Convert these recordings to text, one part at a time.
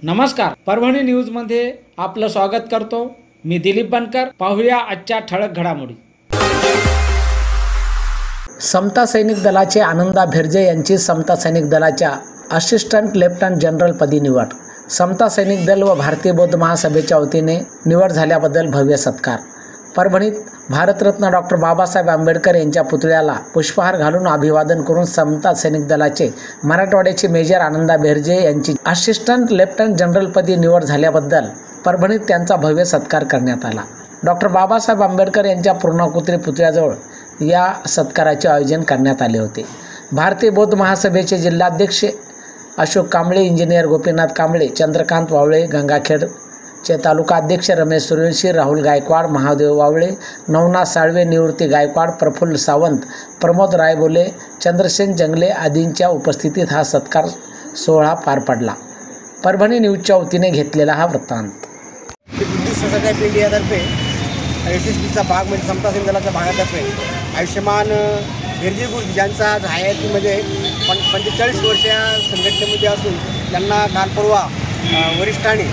नमस्कार, परभणी न्यूजमध्ये आपलं स्वागत करतो। मी दिलीप बनकर। पाहूया आजच्या ठळक घडामोडी। समता सैनिक दलाचे आनंदा भेर्जे यांची समता सैनिक दलाच्या असिस्टंट लेफ्टनंट जनरल पदी निवड। समता सैनिक दल व भारतीय बौद्ध महासभेच्या वतीने निवड झाल्याबद्दल भव्य सत्कार। परभणीत भारतरत्न डॉक्टर बाबासाहेब आंबेडकर यांच्या पुतळ्याला पुष्पहार घालून अभिवादन करून समता सैनिक दलाचे मराठवाड्याचे मेजर आनंदा भेर्जे यांची असिस्टंट लेफ्टनंट जनरल पदी निवड झाल्याबद्दल परभणीत त्यांचा भव्य सत्कार करण्यात आला। डॉक्टर बाबासाहेब आंबेडकर यांच्या पूर्णाकृती पुतळ्याजवळ या सत्काराचे आयोजन करण्यात आले होते। भारतीय बौद्ध महासभेचे जिल्हाध्यक्ष अशोक कांबळे, इंजिनियर गोपीनाथ कांबळे, चंद्रकांत वावळे, गंगाखेडचे तालुका अध्यक्ष रमेश सूर्यवंशी, राहुल गायकवाड, महादेव वावळे, नवनाथ साळवे, निवृत्ती गायकवाड, प्रफुल्ल सावंत, प्रमोद रायबोले, चंद्रसेन जंगले आदींच्या उपस्थितीत हा सत्कार सोहळा पार पडला। परभणी न्यूजच्या वतीने घेतलेला हा वृत्तांत। बुद्धिस्ट सोसायटी ऑफ इंडियातर्फे SSBचा भाग म्हणजे समता सैनिक दलाच्या भागातर्फे आयुष्यमान भेर्जे गुरुजी ज्यांचा आज हयातीमध्ये 45 वर्ष या संघटनेमध्ये असून त्यांना काल परवा वरिष्ठांनी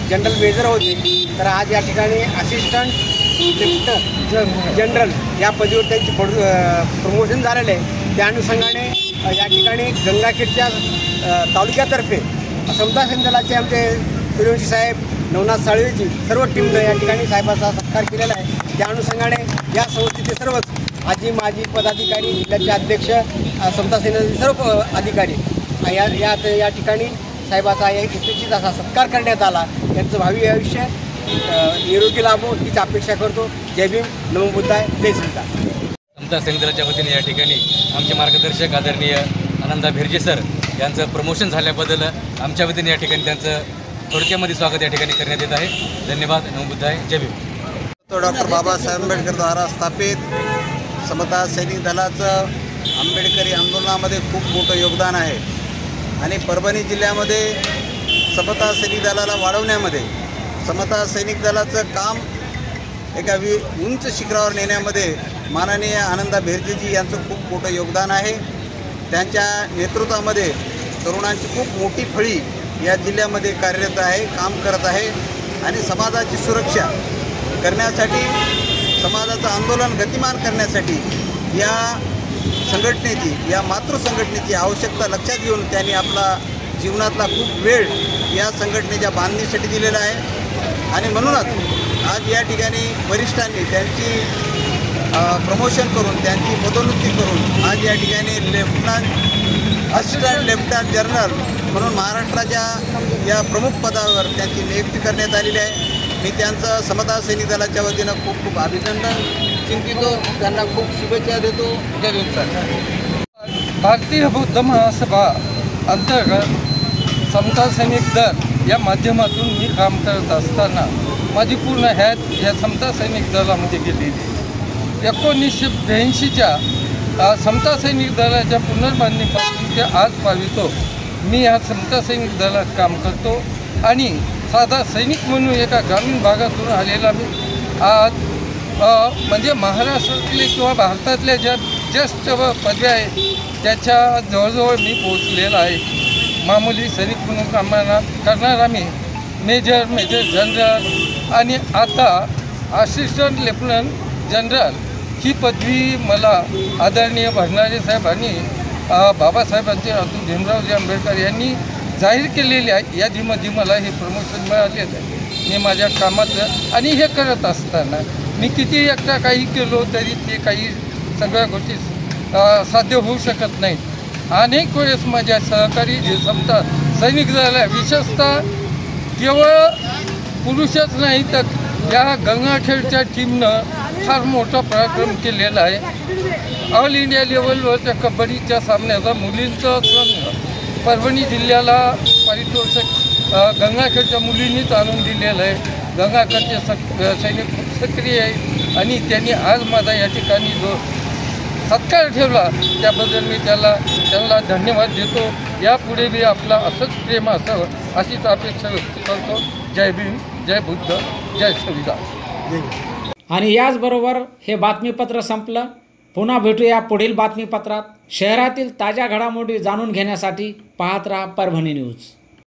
जनरल मेजर होते, तर आज या ठिकाणी असिस्टंट लेफ्टनंट जनरल या पदवीवर त्यांची प्रमोशन झालेलं आहे। त्या अनुषंगाने या ठिकाणी गंगाखेडच्या तालुक्यातर्फे समता सैनिक दलाचे आमचे सूर्यवंशी साहेब, नवनाथ साळवेची सर्व टीमनं या ठिकाणी साहेबाचा सत्कार केलेला आहे। त्या अनुषंगाने या संस्थेचे सर्वच आजी माजी पदाधिकारी, जिल्ह्याचे अध्यक्ष, समता सैनिक सर्व अधिकारी या ठिकाणी साहेबाचा यशस्वी असा सत्कार करण्यात आला। त्यांचं भावी आयुष्य निरोगी लाभो हीच अपेक्षा करतो। जय भीम, नमो बुद्धाय, जय श्रीराम। समता सैनिक दलाच्या वतीने या ठिकाणी आमचे मार्गदर्शक आदरणीय आनंदा भेर्जे सर यांचं प्रमोशन झाल्याबद्दल आमच्या वतीने या ठिकाणी त्यांचं थोडक्यामध्ये स्वागत या ठिकाणी करण्यात येत आहे। धन्यवाद, नमो बुद्धाय, जय भीम। तो डॉक्टर बाबासाहेब आंबेडकर द्वारा स्थापित समता सैनिक दलाचं आंबेडकरी आंदोलनामध्ये खूप मोठं योगदान आहे आणि परभणी जिल्ह्यामध्ये समता सैनिक दलाला वाढवण्यामध्ये समता सैनिक दलाचं काम एका उंच शिखरावर नेण्यामध्ये माननीय आनंदा भेर्जेजी यांचं खूप मोठं योगदान आहे। त्यांच्या नेतृत्वामध्ये तरुणांची खूप मोठी फळी या जिल्ह्यामध्ये कार्यरत आहे, काम करत आहे आणि समाजाची सुरक्षा करण्यासाठी, समाजाचं आंदोलन गतिमान करण्यासाठी या संघटनेची, या मातृसंघटनेची आवश्यकता लक्षात घेऊन त्यांनी आपला जीवनातला खूप वेळ या संघटनेच्या बांधणीसाठी दिलेला आहे आणि म्हणूनच आज या ठिकाणी वरिष्ठांनी त्यांची प्रमोशन करून, त्यांची पदोन्नती करून आज या ठिकाणी असिस्टंट लेफ्टनंट जनरल म्हणून महाराष्ट्राच्या या प्रमुख पदावर त्यांची नियुक्ती करण्यात आलेली आहे। मी त्यांचं समता सैनिक दलाच्या वतीनं खूप खूप अभिनंदन चिंतितो, त्यांना खूप शुभेच्छा देतो। जय भीम सर। भारतीय बौद्ध महासभा अंतर्गत समता सैनिक दल या माध्यमातून मी काम करत असताना माझी पूर्ण हयात या समता सैनिक दलामध्ये गेलेली। 1982च्या समता सैनिक दलाच्या पुनर्बांधणीपासून ते आज पावितो मी या समता सैनिक दलात काम करतो आणि साधा सैनिक म्हणून एका ग्रामीण भागातून आलेला मी आज म्हणजे महाराष्ट्रातले किंवा भारतातल्या ज्या ज्येष्ठ पदव्या आहेत त्याच्या जवळजवळ मी पोचलेला आहे। मामूली सैनिक म्हणून करणारा मी मेजर जनरल आणि आता असिस्टंट लेफ्टनंट जनरल ही पदवी मला आदरणीय भंडारे साहेबांनी बाबासाहेबांचे अतुल भीमरावजी आंबेडकर यांनी जाहीर केलेली आहे। यादीमध्ये मला हे प्रमोशन मिळालेलं आहे। मी माझ्या कामाचं आणि हे करत असताना मी किती एकटा काही केलो तरी ते काही सगळ्या गोष्टी साध्य होऊ शकत नाहीत। अनेक वेळेस माझ्या सहकारी जे समता सैनिक दल विशेषतः केवळ पुरुषच नाही तर या गंगाखेडच्या टीमनं फार मोठा पराक्रम केलेला आहे। ऑल इंडिया लेवलवरच्या कबड्डीच्या सामन्याचा मुलींचा संघ परभणी जिल्ह्याला पारितोषिक गंगाखेडच्या मुलींनीच आणून दिलेलं आहे। गंगाखेडचे सैनिक खूप सक्रिय आहे आणि त्यांनी आज माझा या ठिकाणी जो सत्कार ठेवला त्याबद्दल मी त्यांना धन्यवाद देतो। यापुढे मी आपला असंच प्रेम असावं अशीच अपेक्षा व्यक्त करतो। जय भीम, जय बुद्ध, जय संविधान। आणि याचबरोबर हे बातमीपत्र संपलं। पुन्हा भेटूया पुढील बातमीपत्रात। शहरातील ताज्या घडामोडी जाणून घेण्यासाठी पाहत रहा परभणी न्यूज।